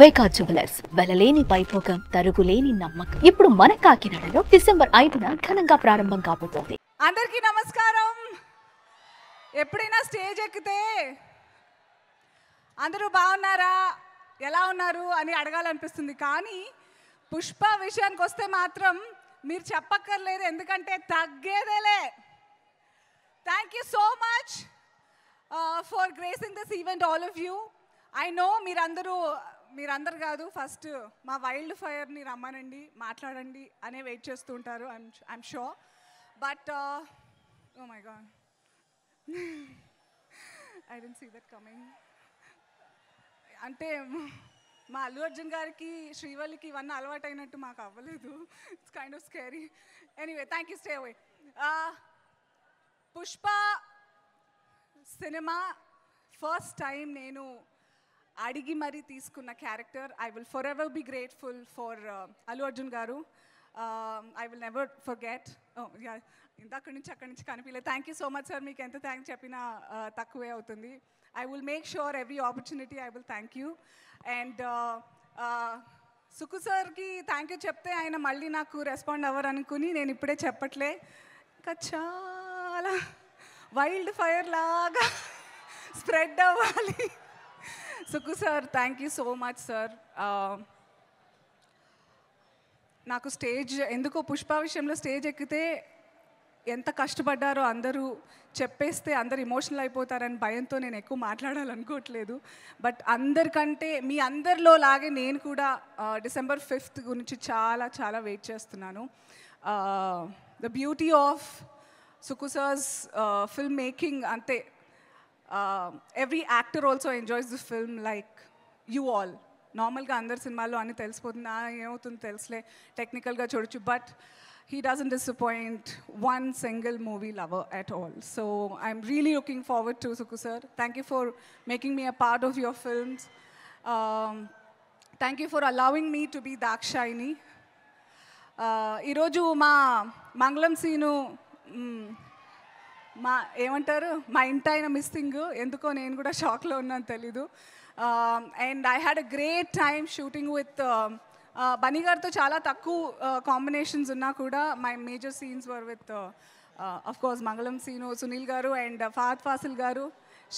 వైకా jewellers వెలలేని Vaibhogam తరుగులేని నమ్మకం ఇప్పుడు మన కాకినాడలో డిసెంబర్ 5న ఘనంగా ప్రారంభం కాబోతోంది. అందరికీ నమస్కారం. ఎప్పుడైనా స్టేజ్ ఎక్కితే అందరూ బాగున్నారా, ఎలా ఉన్నారు అని అడగాలనిపిస్తుంది. కానీ పుష్ప విషయానికి వస్తే మాత్రం మీరు చెప్పక్కర్లేదు, ఎందుకంటే తగ్గేదేలే. Thank you so much for gracing this event all of you. I know మీరందరూ కాదు, ఫస్ట్ మా వైల్డ్ ఫైర్ని రమ్మనండి, మాట్లాడండి అనే వెయిట్ చేస్తూ ఉంటారు. I'm sure. But oh my god, I don't see that coming. అంటే మా అల్లు అర్జున్ గారికి, శ్రీవల్లికి ఇవన్నీ అలవాటైనట్టు మాకు అవ్వలేదు. It's kind of scary. Anyway, thank you, stay away. Pushpa cinema first time నేను అడిగి మరీ తీసుకున్న character. I will forever be grateful for Allu Arjun garu. I will never forget. ఇంతక్కడి నుంచి అక్కడి నుంచి కనిపించలేదు. Thank you so much sir. మీకు ఎంత థ్యాంక్స్ చెప్పినా తక్కువే అవుతుంది. I will make sure every opportunity I will thank you. And Sukku సార్కి థ్యాంక్ యూ చెప్తే ఆయన మళ్ళీ నాకు రెస్పాండ్ అవ్వరు అనుకుని నేను ఇప్పుడే చెప్పట్లే. ఇంకా చాలా వైల్డ్ ఫైర్ లాగా స్ప్రెడ్ అవ్వాలి. Sukku sir, thank you so much sir. నాకు స్టేజ్ ఎందుకో పుష్ప విషయంలో స్టేజ్ ఎక్కితే ఎంత కష్టపడ్డారో అందరూ చెప్పేస్తే అందరు ఎమోషనల్ అయిపోతారని భయంతో నేను ఎక్కువ మాట్లాడాలనుకోవట్లేదు. బట్ అందరికంటే మీ అందరిలో లాగే నేను కూడా December 5th గురించి చాలా చాలా వెయిట్ చేస్తున్నాను. The beauty of Sukku sir's film making అంతే. Every actor also enjoys this film like you all. నార్మల్గా అందరి సినిమాల్లో అన్నీ తెలిసిపోతుంది, ఏమవుతుంది తెలుసులే, టెక్నికల్గా చూడొచ్చు. But he doesn't disappoint one single movie lover at all. So I'm really looking forward to Suku sir. Thank you for making me a part of your films. Thank you for allowing me to be Dakshayani. ఈరోజు మా మంగళం scene ఏమంటారు, మా ఇంటి ఆయన missing. ఎందుకో నేను కూడా షాక్లో ఉన్నాను, తెలీదు. And I had a great time shooting with Bunny గారితో. చాలా తక్కువ కాంబినేషన్స్ ఉన్నా కూడా my major scenes were with of course Mangalam Seenu, Sunil garu and Fahadh Faasil garu,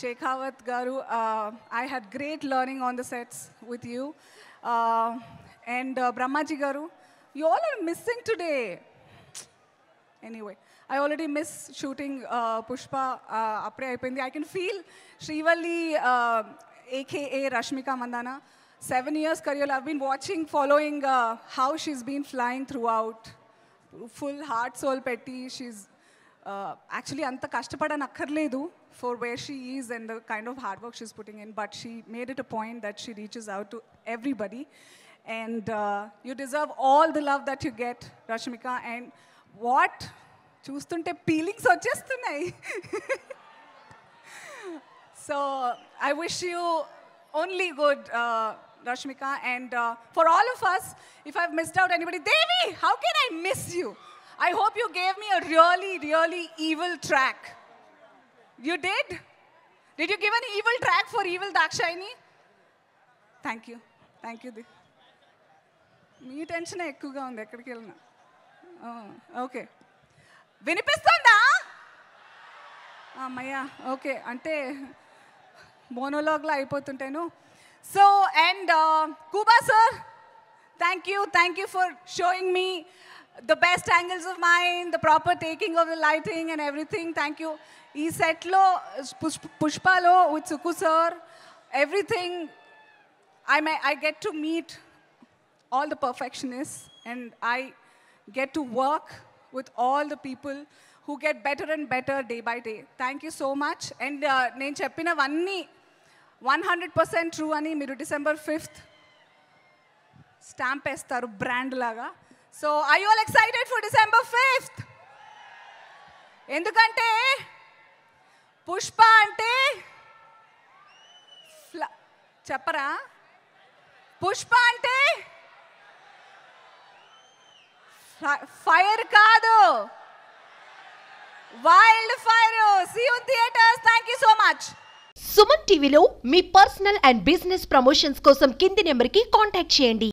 Shekhawat garu. I had great learning on the sets with you. And Brahmaji garu, you all are missing today. Anyway, I already miss shooting Pushpa. Apre అయిపోయింది. I can feel Srivalli, aka Rashmika Mandana. 7 years career. I've been watching, following how she's been flying throughout. Full heart, soul petti. She's actually anta kashtapadanakkarledu for where she is and the kind of hard work she's putting in. But she made it a point that she reaches out to everybody. And you deserve all the love that you get, Rashmika. And what చూస్తుంటే feelings వచ్చేస్తున్నాయి. So I wish you only good, Rashmika. And for all of us, if I've missed out anybody, Devi, how can I miss you? I hope you gave me a really, really evil track. You did? Did you give an evil track for evil Dakshayani? Thank you. Thank you. మీ tension ఎక్కువగా ఉంది ఎక్కడికి వెళ్ళినా. Okay, వినిపిస్తుందా అమ్మయ్యా? Okay, అంటే మోనోలాగ్లో అయిపోతుంటాను. So and Kuba sir, thank you for showing me the best angles of mine, the proper taking of the lighting and everything. Thank you. ఈ సెట్లో పుష్పలో with Suku sir, everything I get to meet all the perfectionists and I get to work with all the people who get better and better day by day. Thank you so much. And నేను చెప్పినవన్నీ 100% true అని మీరు December 5th stamp వేస్తారు brand లాగా. So are you all excited for December 5th? ఎందుకంటే పుష్ప అంటే చెప్పరా, పుష్ప అంటే ఫైర్ కాదు, wild fire. See you in theaters. Thank you so much. Suman టీవీలో మీ పర్సనల్ అండ్ బిజినెస్ ప్రమోషన్స్ కోసం కింది నెంబర్కి కాంటాక్ట్ చేయండి.